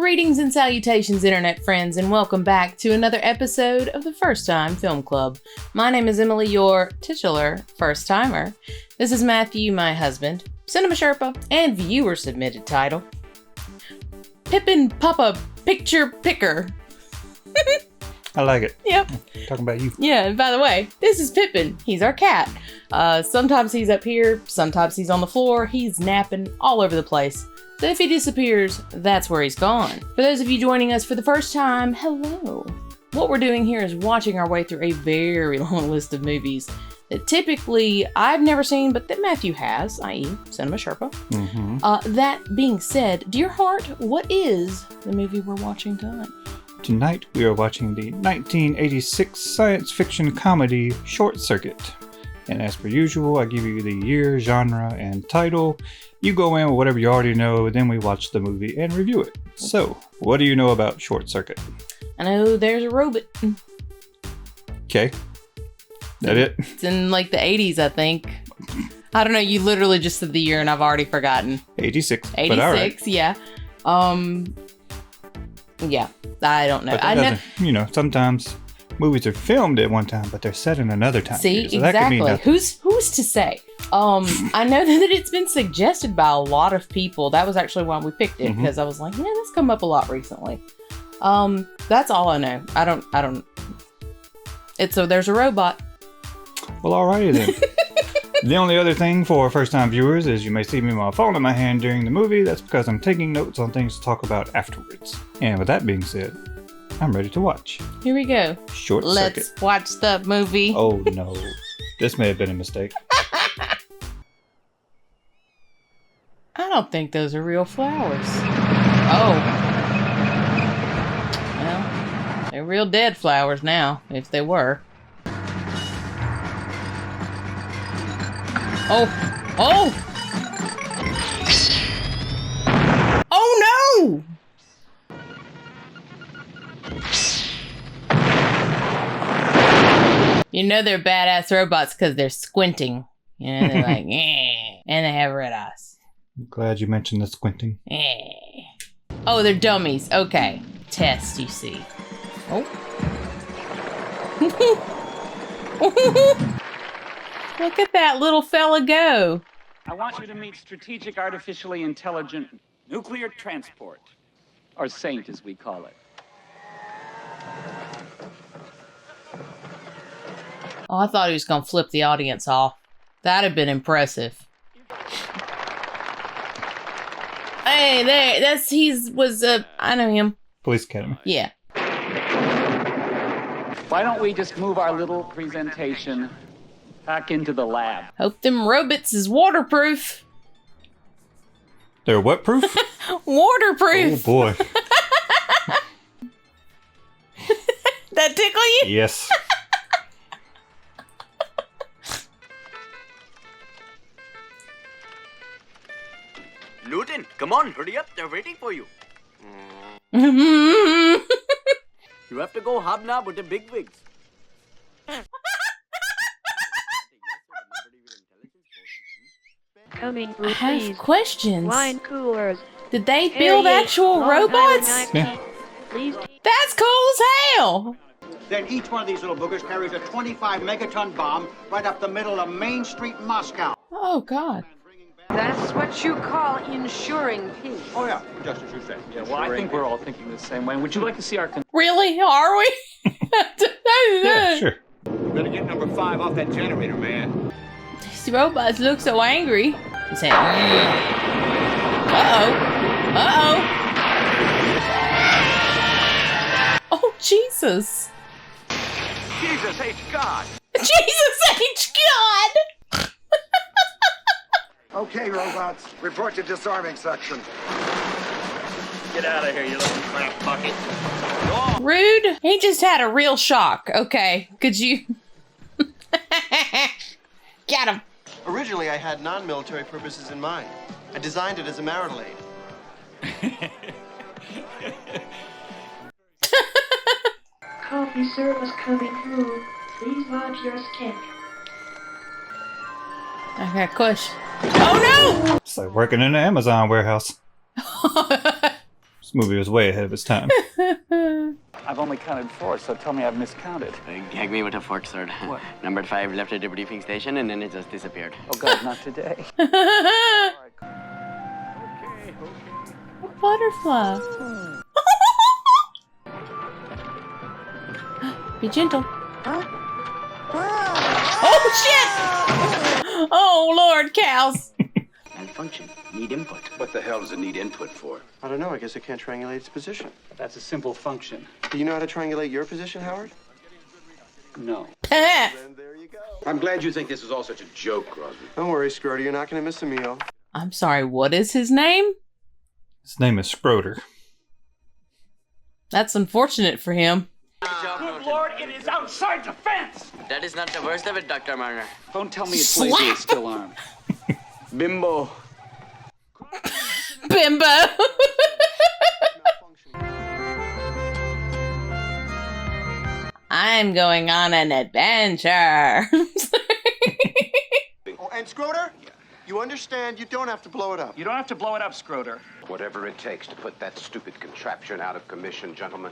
Greetings and salutations, internet friends, and welcome back to another episode of the First Time Film Club. My name is Emily, your titular first timer. This is Matthew, my husband, Cinema Sherpa, and viewer-submitted title, Pippin Papa Picture Picker. I like it. Yep. Talking about you. Yeah, and by the way, this is Pippin. He's our cat. Sometimes he's up here, sometimes he's on the floor, he's napping all over the place. So if he disappears, that's where he's gone. For those of you joining us for the first time, hello. What we're doing here is watching our way through a very long list of movies that typically I've never seen, but that Matthew has, i.e. Cinema Sherpa. Mm-hmm. That being said, dear heart, what is the movie we're watching tonight? Tonight we are watching the 1986 science fiction comedy Short Circuit. And as per usual, I give you the year, genre, and title. You go in with whatever you already know, then we watch the movie and review it. So, what do you know about Short Circuit? I know there's a robot. Okay. That it? It's in like the 80s, I think. I don't know, you literally just said the year and I've already forgotten. 86. 86, but all right. Yeah. Yeah, I don't know. You know, sometimes movies are filmed at one time, but they're set in another time. See, so exactly. Who's to say? I know that it's been suggested by a lot of people. That was actually why we picked it, because I was like, yeah, that's come up a lot recently. That's all I know. I don't. There's a robot. Well, alrighty then. The only other thing for first-time viewers is you may see me with my phone in my hand during the movie. That's because I'm taking notes on things to talk about afterwards. And with that being said, I'm ready to watch. Here we go. Short Circuit. Let's watch the movie. Oh no. This may have been a mistake. I don't think those are real flowers. Oh. Well, they're real dead flowers now, if they were. Oh! Oh! Oh no! You know they're badass robots because they're squinting. You know, they're like, eh, and they have red eyes. I'm glad you mentioned the squinting. Eh. Oh, they're dummies. Okay. Test, you see. Oh. Look at that little fella go. I want you to meet Strategic Artificially Intelligent Nuclear Transport, or SAINT as we call it. Oh, I thought he was going to flip the audience off. That'd have been impressive. Hey, there, I know him. Police Academy. Yeah. Why don't we just move our little presentation back into the lab? Hope them robots is waterproof. They're what proof? Waterproof. Oh boy. That tickle you? Yes. Newton, come on, hurry up, they're waiting for you. You You have to go hobnob with the bigwigs. Coming I through, have please. questions. Wine coolers. Did they build actual robots? Yeah. Please. That's cool as hell. Then each one of these little boogers carries a 25 megaton bomb right up the middle of Main Street, Moscow. Oh, God. That's what you call ensuring peace. Oh, yeah, just as you said. Yeah, well, I think we're all thinking the same way. Would you like to see our... Really? Are we? Yeah, sure. You better get number 5 off that generator, man. These robots look so angry. He's saying, uh-oh. Uh-oh. Oh, Jesus. Jesus H. God! Jesus H. God! Okay, robots, report to disarming section. Get out of here, you little crap bucket. Rude. He just had a real shock. Okay, could you... Got him. Originally, I had non-military purposes in mind. I designed it as a marital aid. Coffee service coming through. Please lodge your stick. I got a question. Oh no! It's like working in an Amazon warehouse. This movie was way ahead of its time. I've only counted 4, so tell me I've miscounted. Gag me with a fork, sir. What? Number 5 left at the briefing station and then it just disappeared. Oh, God, not today. A butterfly. Be gentle. Oh, shit! Oh, Lord, cows. Malfunction. Need input. What the hell does it need input for? I don't know. I guess I can't triangulate its position. That's a simple function. Do you know how to triangulate your position, Howard? No. Then there you go. I'm glad you think this is all such a joke, Crosby. Don't worry, Scroty. You're not going to miss a meal. I'm sorry, what is his name? His name is Scroder. That's unfortunate for him. Good Lord, it is outside the fence! That is not the worst of it, Dr. Marner. Don't tell me it's lazy, it's still armed. Bimbo. Bimbo. I'm going on an adventure. Oh, and Scroder, you understand you don't have to blow it up. You don't have to blow it up, Scroder. Whatever it takes to put that stupid contraption out of commission, gentlemen,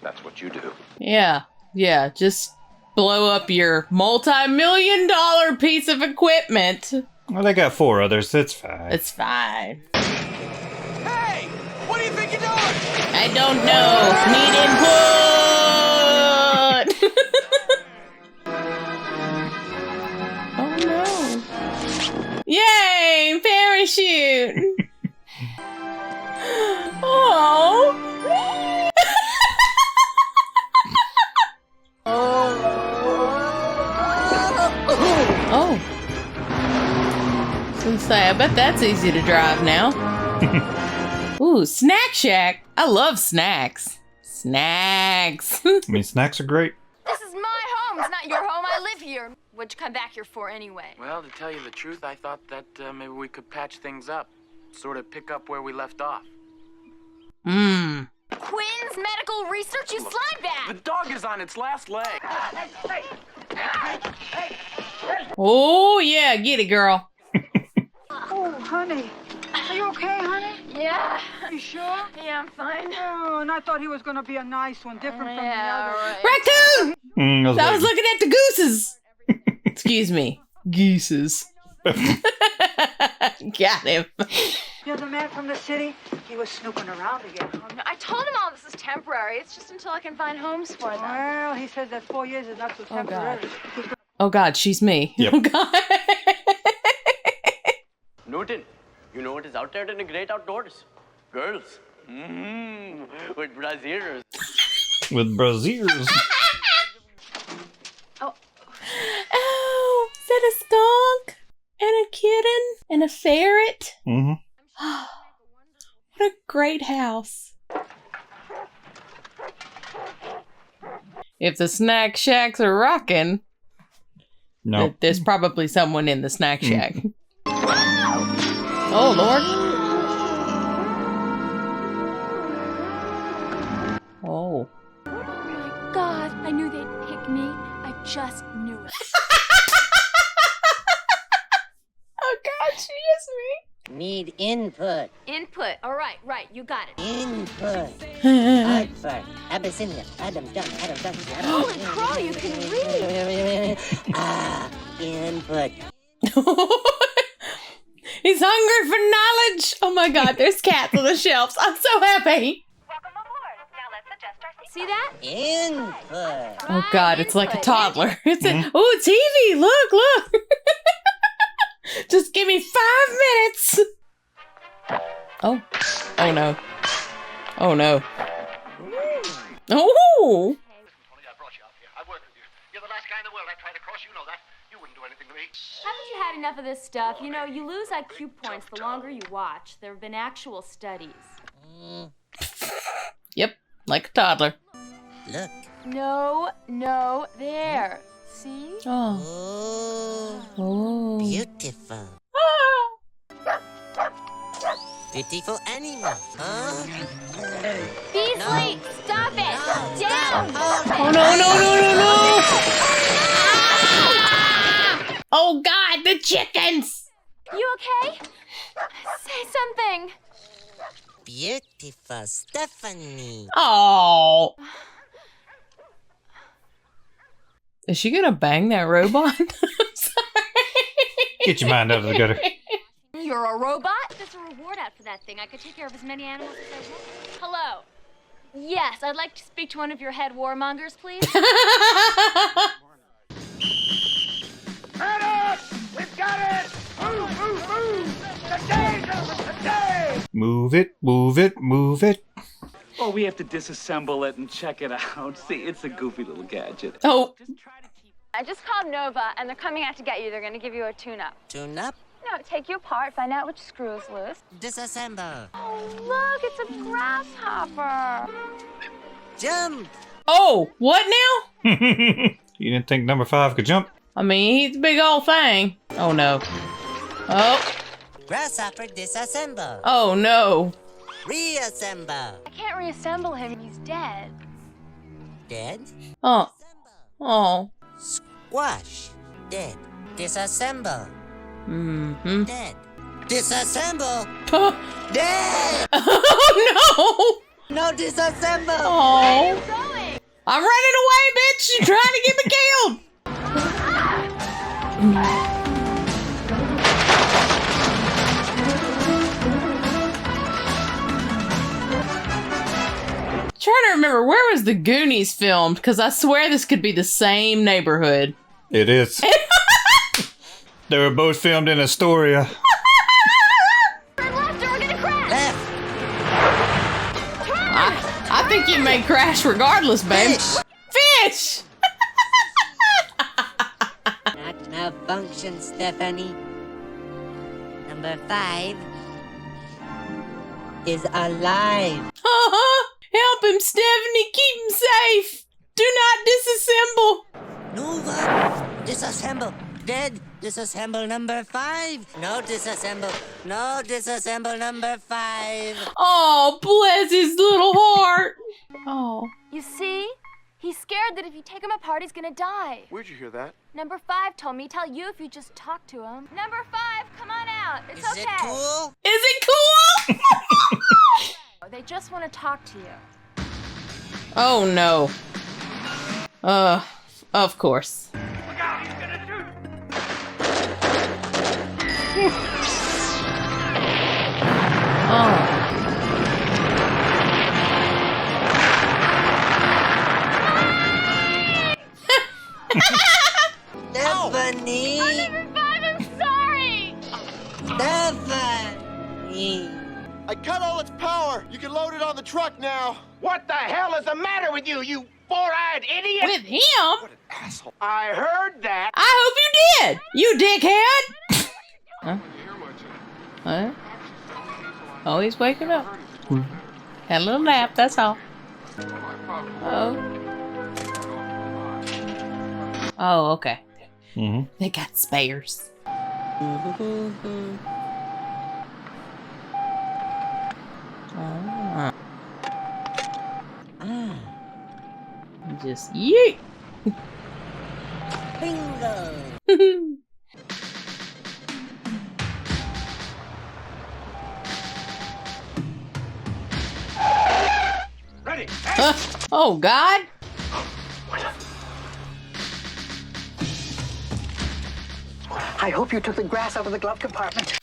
that's what you do. Yeah, just blow up your multi-million-dollar piece of equipment. Well, they got 4 others. It's fine. It's fine. Hey! What do you think you're doing? I don't know. Need input. Oh no! Yay! Parachute. Oh. Oh. So say, I bet that's easy to drive now. Ooh, Snack Shack. I love snacks. Snacks. I mean, snacks are great. This is my home. It's not your home. I live here. What'd you come back here for anyway? Well, to tell you the truth, I thought that maybe we could patch things up. Sort of pick up where we left off. Mmm. Quinn's Medical Research, you slide bag! The dog is on its last leg. Oh, yeah. Get it, girl. Oh, honey. Are you okay, honey? Yeah. You sure? Yeah, I'm fine. Oh, and I thought he was going to be a nice one, different from the other. Right. Raccoon! I I was looking at the gooses. Excuse me. Geeses. Got him. The other man from the city, he was snooping around again. Oh, no, I told him all this is temporary. It's just until I can find homes for them. Well, he said that 4 years is not so temporary. Oh, God, she's me. Yep. Oh, God. Newton, you know what is out there in the great outdoors? Girls. With braziers. With braziers. Oh, is that a skunk? And a kitten? And a ferret? Mm-hmm. What a great house. If the snack shacks are rocking, No. there's probably someone in the snack shack. Oh, Lord. Oh. God, I knew they'd pick me. I just knew it. Oh, God, she is me. Need input. Input. All right, you got it. Input. Art for Abyssinia. Adam Dunn. Holy crow, you can read. Input. He's hungry for knowledge. Oh, my God, there's cats on the shelves. I'm so happy. See that? Input. Oh, God, it's like a toddler. It's Evie. Look. Just give me 5 minutes. Oh no. Oh, no. Oh! Haven't you had enough of this stuff? You know, you lose IQ points the longer you watch. There have been actual studies. Yep, like a toddler. Look. No, there. See? Oh. Beautiful. Beautiful animal. Beasley, stop it! Down! Oh, no. Oh, God, the chickens! You okay? Say something. beautiful Stephanie. Oh. Is she gonna bang that robot? Get your mind out of the gutter. You're a robot? There's a reward out for that thing. I could take care of as many animals as I want. Hello. Yes, I'd like to speak to one of your head warmongers, please. We've got it! Move, move, move! Today, today! Move it, move it, move it. Oh, we have to disassemble it and check it out. See, it's a goofy little gadget. Oh. I just called Nova, and they're coming out to get you. They're going to give you a tune-up. Tune-up? No, take you apart, find out which screw is loose. Disassemble. Oh, look, it's a grasshopper. Jump! Oh, what now? You didn't think number 5 could jump? I mean, he's a big old thing. Oh, no. Oh. Grasshopper disassemble. Oh, no. Reassemble. I can't reassemble him. He's dead. Dead? Oh. Oh. Squash. Dead. Disassemble. Mm-hmm. Dead. Disassemble. Dead. Dead. Oh, no. No disassemble. Oh. Where are you going? I'm running away, bitch. You're trying to get me killed. Trying to remember, where was the Goonies filmed? Because I swear this could be the same neighborhood. It is. They were both filmed in Astoria. Turn left or we're gonna crash! Left. I think you may crash regardless, babe. Fish! Not malfunction, Stephanie. Number 5 is alive. Help him, Stephanie. Keep him safe. Do not disassemble. Nova. Disassemble. Dead. Disassemble number 5. No disassemble. No disassemble number 5. Oh, bless his little heart. Oh. You see? He's scared that if you take him apart, he's gonna die. Where'd you hear that? Number 5 told me tell you if you just talk to him. Number 5, come on out. It's Is okay. it cool? Is it cool? They just want to talk to you. Oh, no. Of course. Look out, he's gonna shoot! Oh. Stephanie! Number 5, I'm sorry! Stephanie! I cut all its power. You can load it on the truck now. What the hell is the matter with you, you four-eyed idiot? With him? What an asshole. I heard that. I hope you did. You dickhead. Huh? What? Oh, he's waking up. Had a little nap, that's all. Oh. Oh, okay. Mm-hmm. They got spares. Just yeet. Bingo! Ready? Oh, God. I hope you took the grass out of the glove compartment.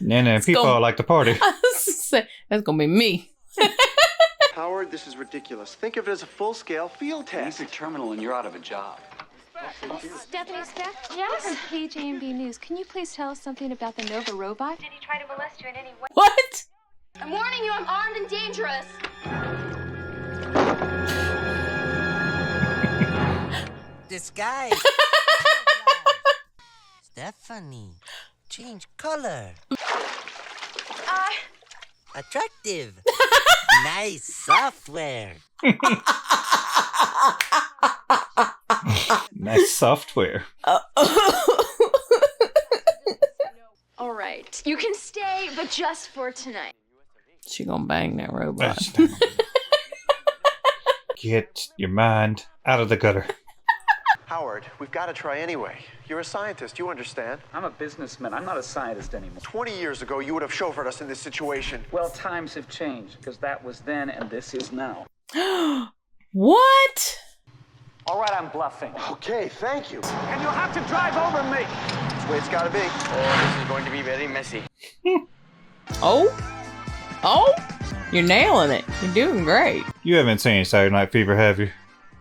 Nana, people like to party. That's gonna be me. Howard, this is ridiculous. Think of it as a full-scale field test. Use your terminal and you're out of a job. Stephanie Steph? Yes? From Page AMB News. Can you please tell us something about the Nova robot? Did he try to molest you in any way? What? I'm warning you, I'm armed and dangerous. Disguise. Stephanie, change color. Attractive. Nice software. Nice software. All right, you can stay, but just for tonight. She gonna bang that robot. Get your mind out of the gutter. Howard, we've got to try anyway. You're a scientist, you understand. I'm a businessman. I'm not a scientist anymore. 20 years ago, you would have chauffeured us in this situation. Well, times have changed, because that was then and this is now. What? All right, I'm bluffing. Okay, thank you. And you'll have to drive over me. That's the way it's got to be. Oh, this is going to be very messy. Oh? Oh? You're nailing it. You're doing great. You haven't seen Saturday Night Fever, have you?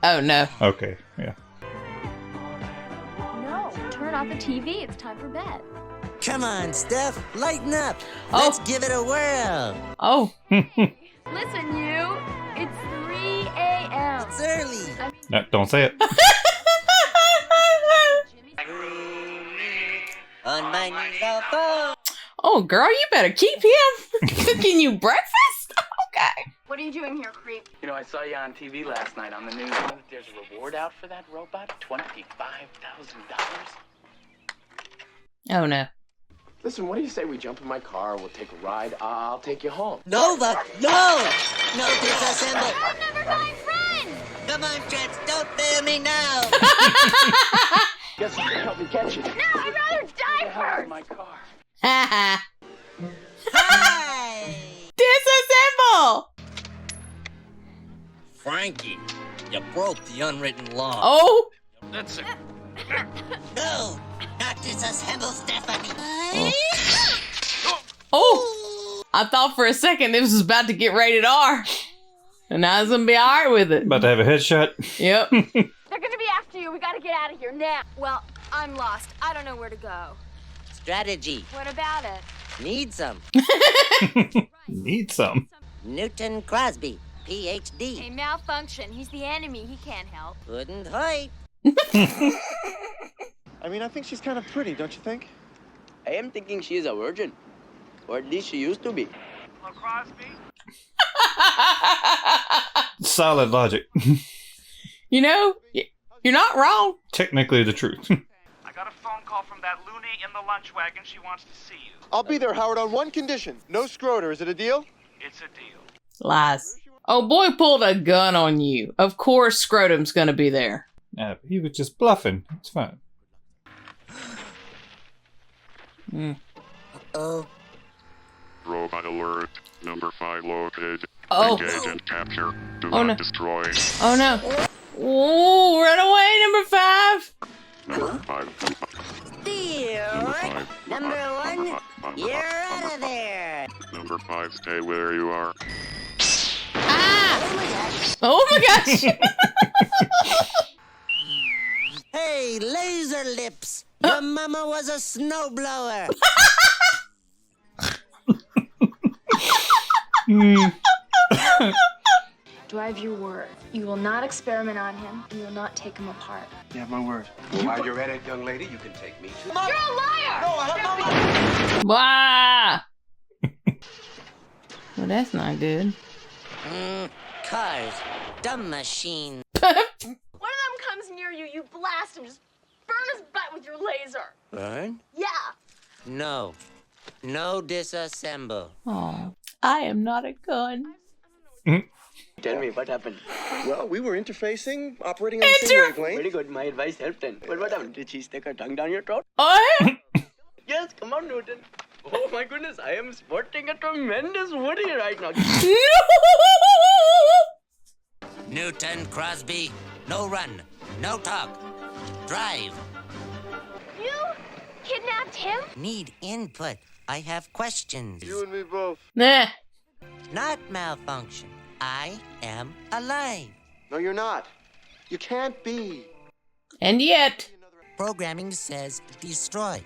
Oh, no. Okay, yeah. No, turn off the TV. It's time for bed. Come on, Steph. Lighten up. Oh. Let's give it a whirl. Oh. Listen, you. It's 3 a.m. It's early. No, don't say it. On my knees, I'll fall. Oh, girl, you better keep him. Cooking you breakfast? Okay. What are you doing here, creep? You know, I saw you on TV last night on the news. There's a reward out for that robot, $25,000. Oh, no. Listen, what do you say we jump in my car, we'll take a ride, I'll take you home. Nova, no! No disassemble. I'll never find friends! Come on, Trent, don't fail me now. Guess you can help me catch you. No, I'd rather die first! In my car. Hi. Hi! Disassemble! Frankie, you broke the unwritten law. Oh. That's it. No, not disassemble, Stephanie. Oh. I thought for a second this was about to get rated R. And I was going to be all right with it. About to have a headshot. Yep. They're gonna be after you. We gotta get out of here now. Well, I'm lost. I don't know where to go. Strategy. What about it? Need some. Need some. Newton Crosby, PhD. Hey, malfunction. He's the enemy. He can't help. Couldn't hurt. I mean, I think she's kind of pretty, don't you think? I am thinking she is a virgin. Or at least she used to be. Well, Crosby? Solid logic. You know, you're not wrong. Technically the truth. I got a phone call from that loony in the lunch wagon. She wants to see you. I'll be there, Howard, on one condition. No scroter. Is it a deal? It's a deal. Lies. Oh, boy pulled a gun on you. Of course Scrotum's going to be there. He was just bluffing. It's fine. Oh. Robot alert. Number 5 located. Oh. Engage and capture. Do Oh, not no. destroy. Oh, no. Ooh, run away, number 5. Number 5. Steer. Number 1, you're out of there. Number 5, stay where you are. Ah! Oh my gosh! Hey, laser lips. Your mama was a snowblower. Do I have your word? You will not experiment on him, and you will not take him apart. You have my word. While you're at it, young lady, you can take me too. You're a liar! No, I have no money. Wah! Well, that's not good. Cars. Dumb machine. One of them comes near you, you blast him. Just burn his butt with your laser. Burn? Yeah. No. No disassemble. Oh, I am not a gun. Tell me, what happened? Well, we were interfacing, operating on the same wavelength. Very good, my advice helped then. But what happened? Did she stick her tongue down your throat? Oh? Yes, come on, Newton. Oh my goodness, I am sporting a tremendous Woody right now. Newton Crosby. No run. No talk. Drive. You kidnapped him? Need input. I have questions. You and me both. Nah. Not malfunction. I am alive. No, you're not. You can't be. And yet. Programming says destroy.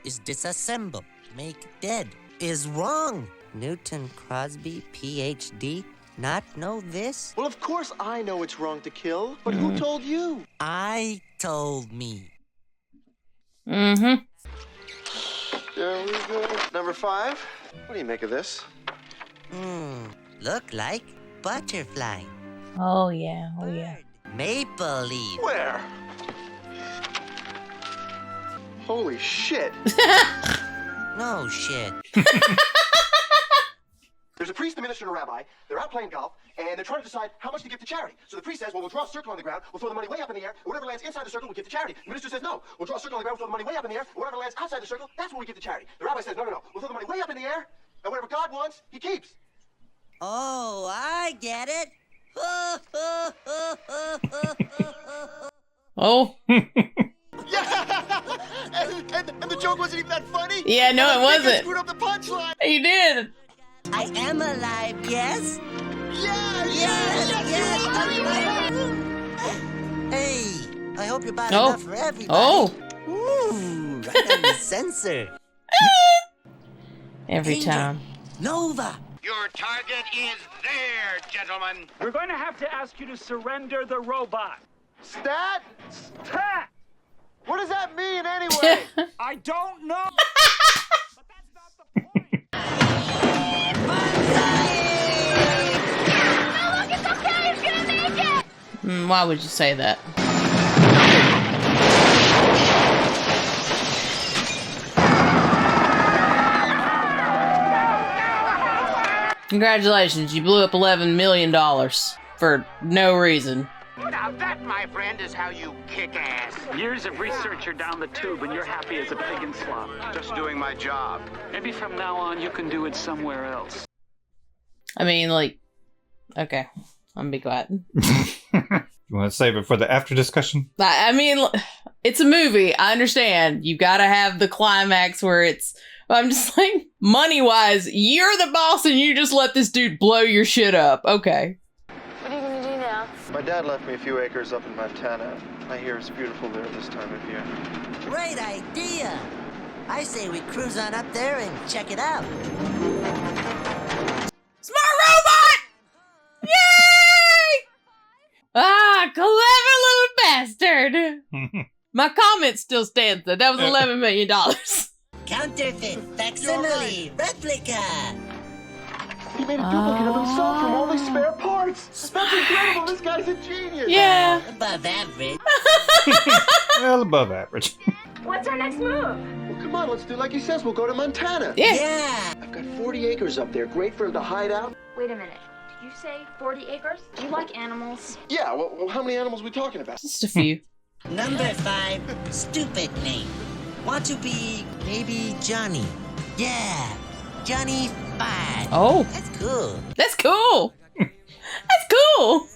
Is disassemble. Make dead. Is wrong. Newton Crosby, PhD. Not know this? Well, of course I know it's wrong to kill, but who told you? I told me. Mm-hmm. There we go. Number 5. What do you make of this? Look like butterfly. Oh, yeah. Oh, yeah. Maple leaf. Where? Holy shit. No shit. There's a priest the minister and a rabbi. They're out playing golf, and they're trying to decide how much to give to charity. So the priest says, well, we'll draw a circle on the ground, we'll throw the money way up in the air, and whatever lands inside the circle, we'll give to charity. The minister says, no, we'll draw a circle on the ground, we'll throw the money way up in the air, and whatever lands outside the circle, that's what we give to charity. The rabbi says, no, we'll throw the money way up in the air, and whatever God wants, he keeps. Oh, I get it. Oh. Yeah! and the joke wasn't even that funny? Yeah, no, it wasn't. I screwed up the punchline. You did. I am alive, yes? Hey, I hope you bought enough for everybody. Oh. Ooh, right on the sensor. Every time. Nova. Your target is there, gentlemen. We're going to have to ask you to surrender the robot. Stat? Stat! What does that mean anyway? I don't know. Why would you say that? Congratulations, you blew up $11 million for no reason. Now that, my friend, is how you kick ass. Years of research are down the tube, and you're happy as a pig in slop. Just doing my job. Maybe from now on you can do it somewhere else. I mean, like, okay, I'm gonna be quiet. You want to save it for the after discussion? I mean, it's a movie. I understand. You gotta have the climax where it's. I'm just like, money-wise, you're the boss and you just let this dude blow your shit up. Okay. What are you gonna do now? My dad left me a few acres up in Montana. I hear it's beautiful there this time of year. Great idea. I say we cruise on up there and check it out. Smart robot! Yay! Ah, clever little bastard. My comment still stands though. That was $11 million. Counterfeit, facsimile, replica. He made a duplicate of himself from all these spare parts. That's incredible. This guy's a genius. Yeah. Above average. Well, above average. What's our next move? Well, come on, let's do like he says. We'll go to Montana. Yeah. I've got 40 acres up there. Great for him to hide out. Wait a minute. Did you say 40 acres? Do you like animals? Yeah, well, how many animals are we talking about? Just a few. Number 5, stupid name. Want to be maybe Johnny. Yeah, Johnny 5. Oh. That's cool. That's cool. That's cool.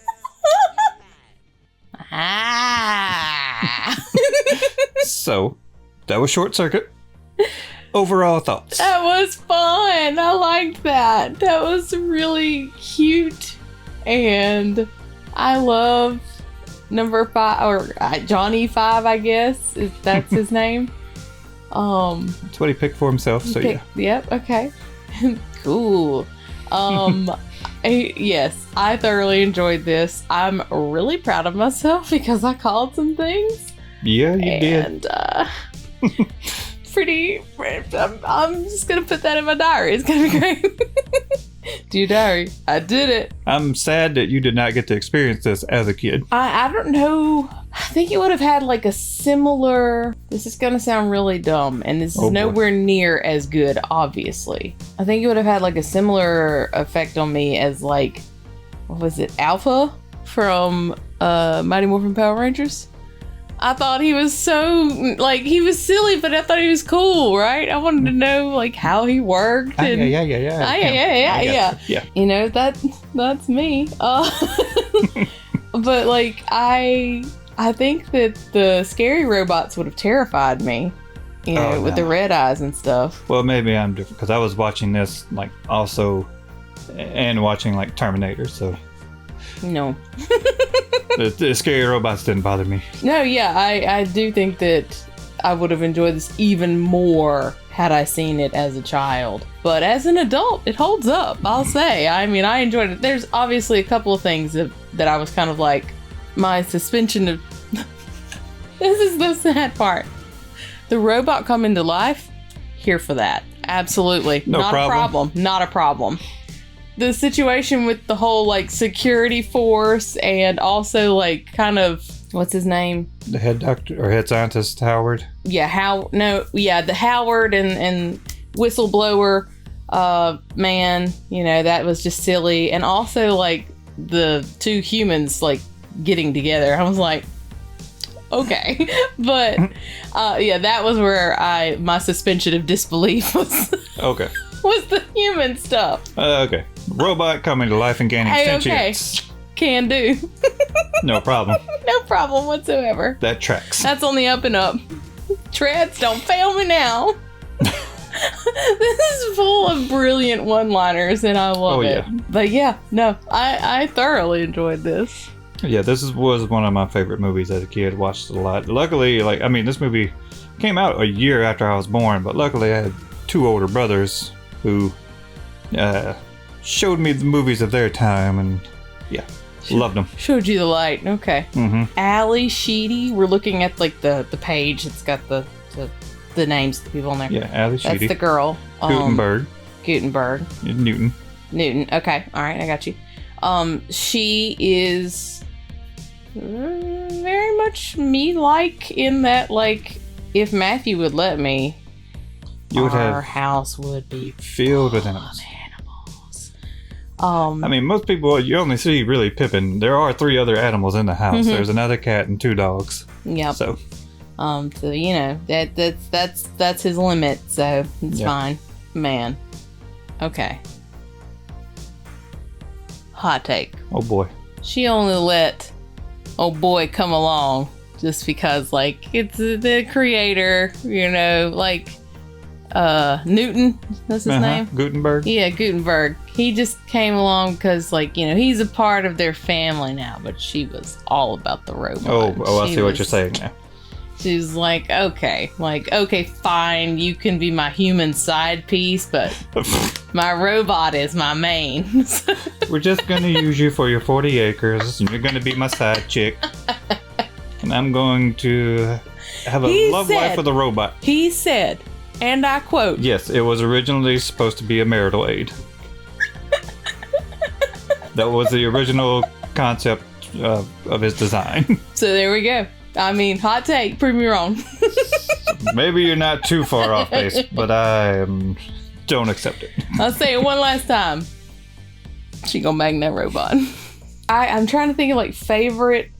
Ah. So, that was Short Circuit. Overall thoughts? That was fun. I liked that. That was really cute. And I love number 5, or Johnny 5, I guess. That's his name. That's what he picked for himself, so yeah. Yep, okay. Cool. Yes, I thoroughly enjoyed this. I'm really proud of myself because I called some things. Yeah, you did. And, pretty. I'm just gonna put that in my diary. It's gonna be great. Dear diary, I did it. I'm sad that you did not get to experience this as a kid. I don't know. I think it would have had like a similar. This is gonna sound really dumb, and this is nowhere near as good, obviously. I think it would have had like a similar effect on me as like, what was it, Alpha from Mighty Morphin Power Rangers? I thought he was so, like, he was silly, but I thought he was cool, right? I wanted to know, like, how he worked. And, yeah. You know, that's me. But, like, I think that the scary robots would have terrified me, you know, with the red eyes and stuff. Well, maybe I'm different, because I was watching this, like, also, and watching, like, Terminator, so. No. The scary robots didn't bother me. No, yeah, I do think that I would have enjoyed this even more had I seen it as a child. But as an adult, it holds up, I'll say. I mean, I enjoyed it. There's obviously a couple of things that I was kind of like, my suspension of... This is the sad part. The robot coming to life, here for that. Absolutely. Not a problem. Not a problem. The situation with the whole, like, security force and also, like, kind of, what's his name? The head doctor or head scientist, Howard. Yeah, the Howard and whistleblower. Man, you know, that was just silly. And also, like, the two humans, like, getting together. I was like, okay. But, yeah, that was where my suspension of disbelief was. Okay. Was the human stuff. Okay. Robot coming to life and gaining sentience. Okay. Can do. No problem. No problem whatsoever. That tracks. That's on the up and up. Treads, don't fail me now. This is full of brilliant one-liners, and I love it. Yeah. But yeah, no, I thoroughly enjoyed this. Yeah, this was one of my favorite movies as a kid. Watched it a lot. Luckily, like, I mean, this movie came out a year after I was born, but luckily I had two older brothers who showed me the movies of their time, and yeah, loved them. Showed you the light. Okay. Ally Sheedy. We're looking at like the page that's got the names of the people on there. Yeah, Ally Sheedy. That's the girl. Gutenberg. Newton. Okay. All right. I got you. She is very much me-like in that, like, if Matthew would let me, our house would be filled with animals. I mean, most people, you only see really Pippin. There are 3 other animals in the house. There's another cat and 2 dogs. Yep. So you know, that's his limit, so it's fine. Man. Okay. Hot take. Oh boy. She only let oh boy come along just because, like, it's the creator, you know, like Newton, that's his name? Gutenberg. Yeah, Gutenberg. He just came along because, like, you know, he's a part of their family now, but she was all about the robot. I see what you're saying now. She's like, okay, fine, you can be my human side piece, but my robot is my main. We're just gonna use you for your 40 acres, and you're gonna be my side chick. And I'm going to have a love life with a robot. He said, and I quote, yes, it was originally supposed to be a marital aid. That was the original concept of his design. So there we go. I mean, hot take, prove me wrong. Maybe you're not too far off base, but I don't accept it. I'll say it one last time. She gonna bang that robot. I'm trying to think of, like, favorite.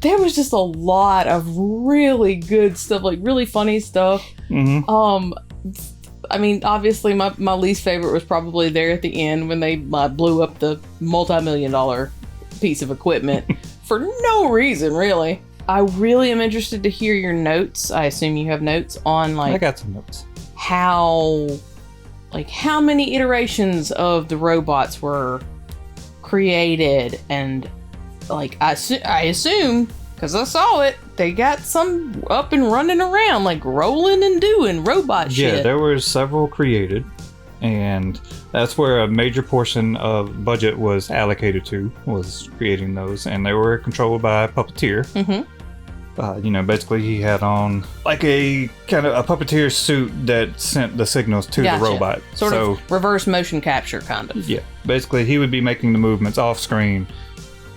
There was just a lot of really good stuff, like really funny stuff. I mean, obviously my least favorite was probably there at the end when they blew up the multi-million-dollar piece of equipment for no reason, really. I really am interested to hear your notes. I assume you have notes on, like, I got some notes. How many iterations of the robots were created, and, like, I assume, because I saw it, they got some up and running around, like, rolling and doing robot shit. Yeah, there were several created, and that's where a major portion of budget was allocated to, was creating those, and they were controlled by a puppeteer. You know, basically he had on like a kind of a puppeteer suit that sent the signals to the robot. Sort of reverse motion capture, kind of. Yeah, basically he would be making the movements off screen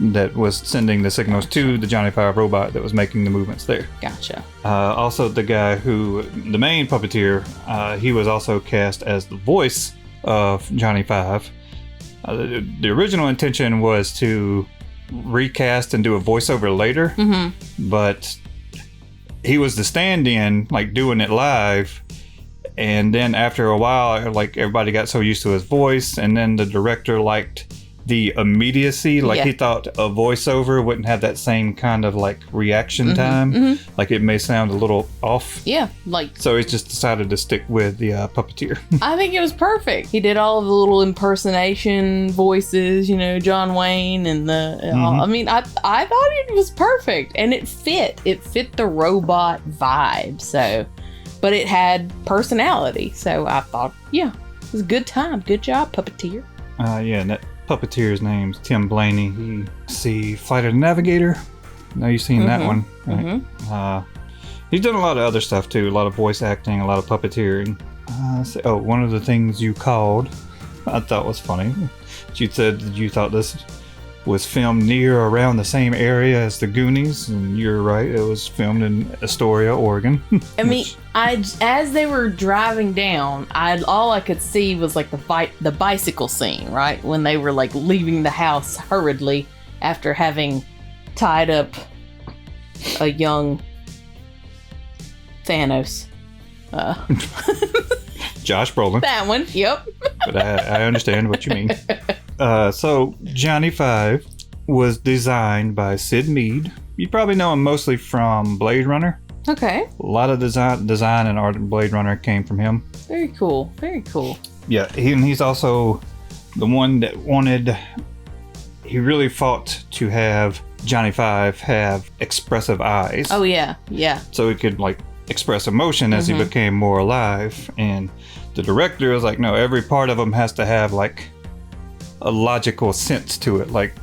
that was sending the signals to the Johnny Five robot that was making the movements there. Gotcha. Also, the guy the main puppeteer, he was also cast as the voice of Johnny Five. The original intention was to recast and do a voiceover later, but he was the stand-in, like, doing it live, and then after a while, like, everybody got so used to his voice, and then the director liked the immediacy, like he thought a voiceover wouldn't have that same kind of, like, reaction time, like it may sound a little off. Yeah, like, so he just decided to stick with the puppeteer. I think it was perfect. He did all of the little impersonation voices, you know, John Wayne and the I mean, I thought it was perfect, and it fit the robot vibe. So, but it had personality, so I thought, yeah, it was a good time. Good job, puppeteer. Yeah, and that puppeteer's name's Tim Blaney. Flight of the Navigator. Now you've seen that one, right? He's done a lot of other stuff too. A lot of voice acting, a lot of puppeteering. One of the things you called, I thought was funny. You said that you thought this was filmed near or around the same area as the Goonies, and you're right, it was filmed in Astoria, Oregon. I mean, as they were driving down, all I could see was like the bicycle scene, right? When they were like leaving the house hurriedly after having tied up a young Thanos. Josh Brolin. That one, yep. But I understand what you mean. So Johnny Five was designed by Sid Mead. You probably know him mostly from Blade Runner. Okay. A lot of design and art in Blade Runner came from him. Very cool. Very cool. Yeah, he's also the one that he really fought to have Johnny Five have expressive eyes. Oh, yeah. Yeah. So he could like express emotion as he became more alive. And the director was like, no, every part of him has to have like a logical sense to it, like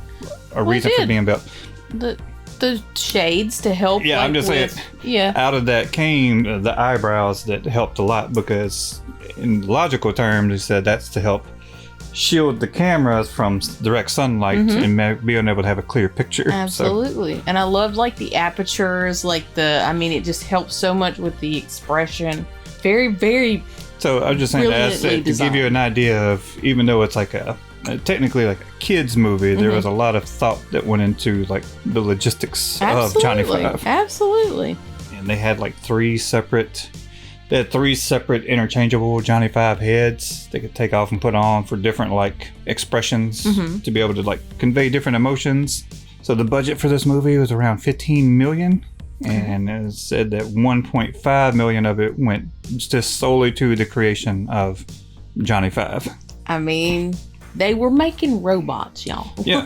a reason for being built. The shades to help. Yeah, like, I'm just saying. Yeah. Out of that came the eyebrows that helped a lot, because in logical terms, he said that's to help shield the cameras from direct sunlight and being able to have a clear picture. Absolutely. And I loved like the apertures, like it just helps so much with the expression. Very, very. So I was just saying that to give you an idea of, even though it's like technically like a kid's movie, there was a lot of thought that went into like the logistics of Johnny Five. Absolutely. And they had like three separate interchangeable Johnny Five heads they could take off and put on for different like expressions to be able to like convey different emotions. So the budget for this movie was around $15 million. And it said that 1.5 million of it went just solely to the creation of Johnny Five. I mean, they were making robots, y'all. Yeah.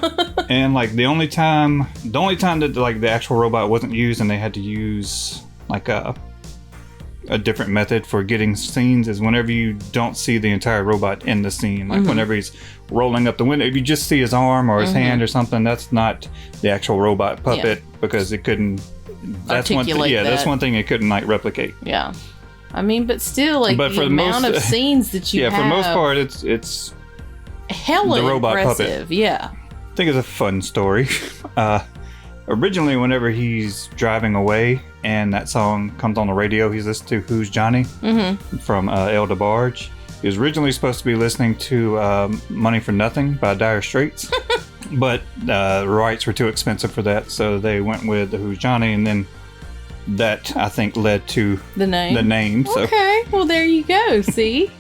And like the only time that like the actual robot wasn't used and they had to use like a different method for getting scenes is whenever you don't see the entire robot in the scene. Like whenever he's rolling up the window, if you just see his arm or his hand or something, that's not the actual robot puppet because it couldn't. That's one thing. Yeah, that's one thing it couldn't like replicate. Yeah, I mean, but still, like the amount of scenes that you have. Yeah, for most part, it's hella the robot impressive. Puppet. Yeah, I think it's a fun story. Originally, whenever he's driving away and that song comes on the radio, he's listening to "Who's Johnny" from El DeBarge. He was originally supposed to be listening to "Money for Nothing" by Dire Straits. But the rights were too expensive for that, so they went with the "Who's Johnny," and then that, I think, led to the name. So. Okay, well, there you go. See?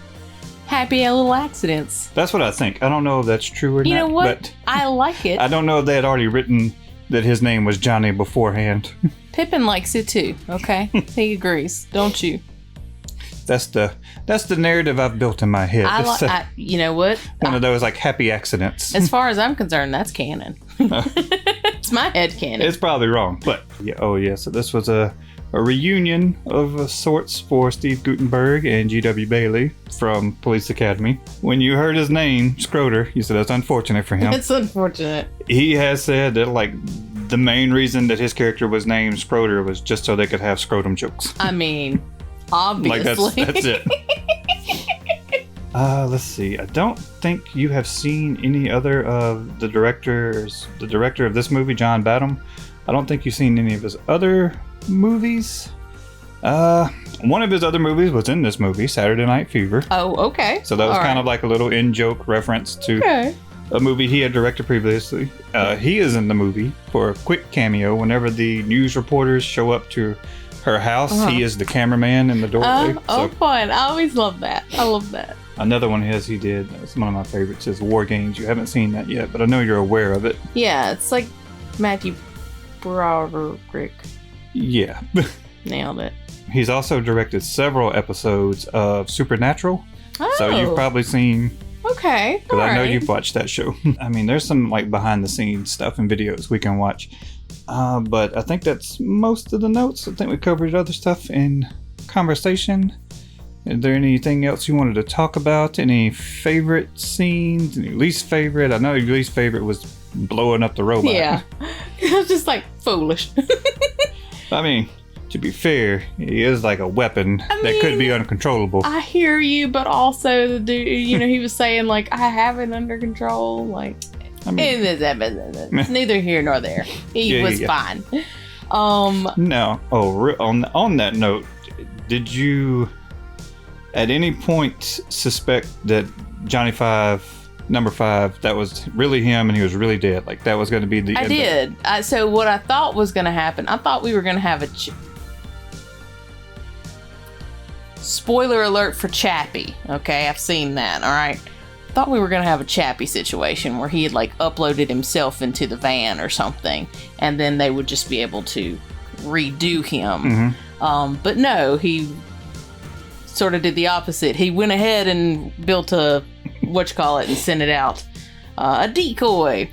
Happy little accidents. That's what I think. I don't know if that's true or not. You know what? But I like it. I don't know if they had already written that his name was Johnny beforehand. Pippin likes it too, okay? He agrees, don't you? That's the narrative I've built in my head. You know what? One of those like happy accidents. As far as I'm concerned, that's canon. It's my head canon. It's probably wrong, but yeah. So this was a reunion of sorts for Steve Guttenberg and G.W. Bailey from Police Academy. When you heard his name, Schroeder, you said that's unfortunate for him. It's unfortunate. He has said that like the main reason that his character was named Schroeder was just so they could have scrotum jokes. I mean, obviously. Like that's it. Let's see. I don't think you have seen any other of the director of this movie, John Badham. I don't think you've seen any of his other movies. One of his other movies was in this movie, Saturday Night Fever. Oh, okay. So that was kind of like a little in-joke reference to a movie he had directed previously. He is in the movie for a quick cameo. Whenever the news reporters show up to her house, he is the cameraman in the doorway. Fun. I always love that. I love that. Another one he did, that's one of my favorites, is War Games. You haven't seen that yet, but I know you're aware of it. Yeah, it's like Matthew Broderick. Yeah. Nailed it. He's also directed several episodes of Supernatural. Oh. So you've probably seen... Okay. Because I know you've watched that show. I mean, there's some like behind the scenes stuff and videos we can watch. But I think that's most of the notes. I think we covered other stuff in conversation. Is there anything else you wanted to talk about? Any favorite scenes? Any least favorite? I know your least favorite was blowing up the robot. Yeah. It was just like foolish. I mean, to be fair, he is like a weapon that could be uncontrollable. I hear you, but also the dude, he was saying like, I have it under control. Like, I mean, It's neither here nor there. He was fine. No. Oh, on that note, did you at any point suspect that Johnny Five, number 5, that was really him and he was really dead? Like that was going to be the I did. So what I thought was going to happen, I thought we were going to have a spoiler alert for Chappie. Okay, I've seen that. All right. Thought we were going to have a Chappie situation where he had like uploaded himself into the van or something, and then they would just be able to redo him. But no, he sort of did the opposite. He went ahead and built a and sent it out, a decoy.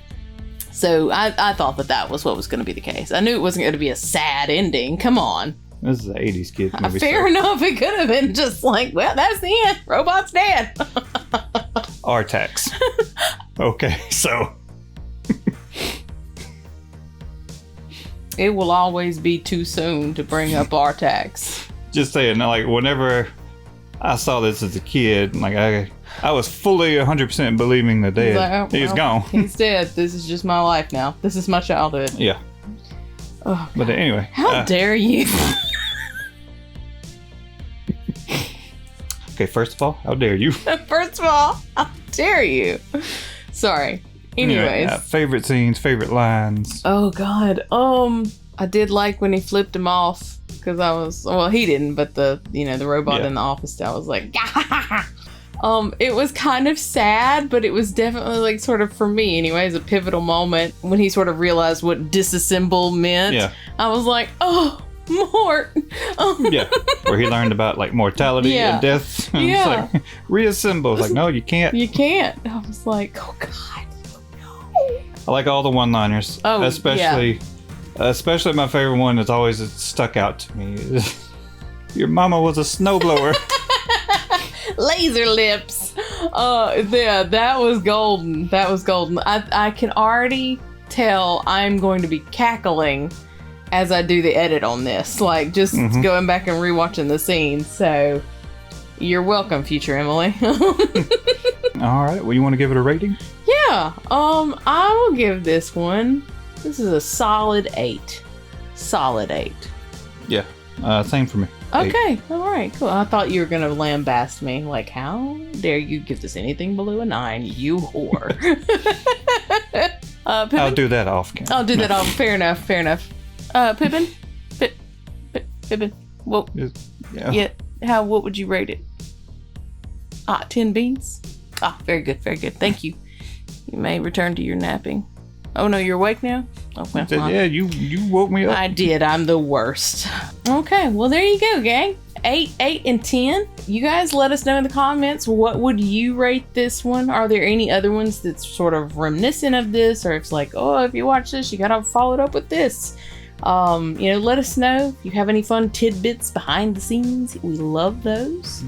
So I thought that was what was going to be the case. I knew it wasn't going to be a sad ending. Come on. This is an 80s kid movie. Fair enough. It could have been just like, well, that's the end. Robot's dead. R-Tax. Okay, so it will always be too soon to bring up R-Tax. Just saying, like, whenever I saw this as a kid, like I was fully 100% believing the dead. Like, He's gone. He's dead. This is just my life now. This is my childhood. Yeah. Oh, but anyway. How dare you? Okay, first of all, how dare you? First of all, how dare you? Sorry. Anyways. Anyway, favorite scenes, favorite lines. Oh, God. I did like when he flipped him off, because I was, well, he didn't, but the robot in the office, I was like, it was kind of sad, but it was definitely like sort of, for me anyways, a pivotal moment when he sort of realized what disassemble meant. Yeah. I was like, oh, Mort. Yeah, where he learned about like mortality and death. And it's like, reassemble. It's like, no, you can't. You can't. I was like, oh God, no. I like all the one-liners. Oh, especially my favorite one that's always stuck out to me. Your mama was a snowblower. Laser lips. Yeah, that was golden. That was golden. I can already tell I'm going to be cackling as I do the edit on this, like just going back and rewatching the scenes. So you're welcome, future Emily. All right. Well, you want to give it a rating? Yeah. I will give this one. This is a solid 8. Solid 8. Yeah. Same for me. Okay. 8. All right. Cool. I thought you were gonna lambast me. Like, how dare you give this anything below a 9? You whore. I'll do that off camera. I'll do that off. Fair enough. Fair enough. Pippin? Pippin. What? Yeah. What would you rate it? 10 beans? Very good. Very good. Thank you. You may return to your napping. Oh no, you're awake now? Oh, well, yeah, you woke me up. I did. I'm the worst. Okay, well there you go, gang. 8, 8, and 10. You guys let us know in the comments, what would you rate this one? Are there any other ones that's sort of reminiscent of this? Or it's like, oh, if you watch this, you gotta follow it up with this. Let us know if you have any fun tidbits behind the scenes. We love those.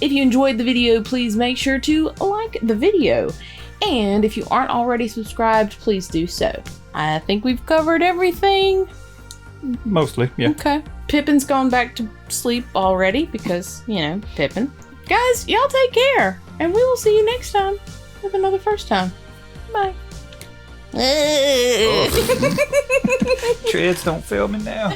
If you enjoyed the video, please make sure to like the video. And if you aren't already subscribed, please do so. I think we've covered everything. Mostly, yeah. Okay. Pippin's gone back to sleep already because, Pippin. Guys, y'all take care. And we will see you next time with another first time. Bye. Treads don't fail me now.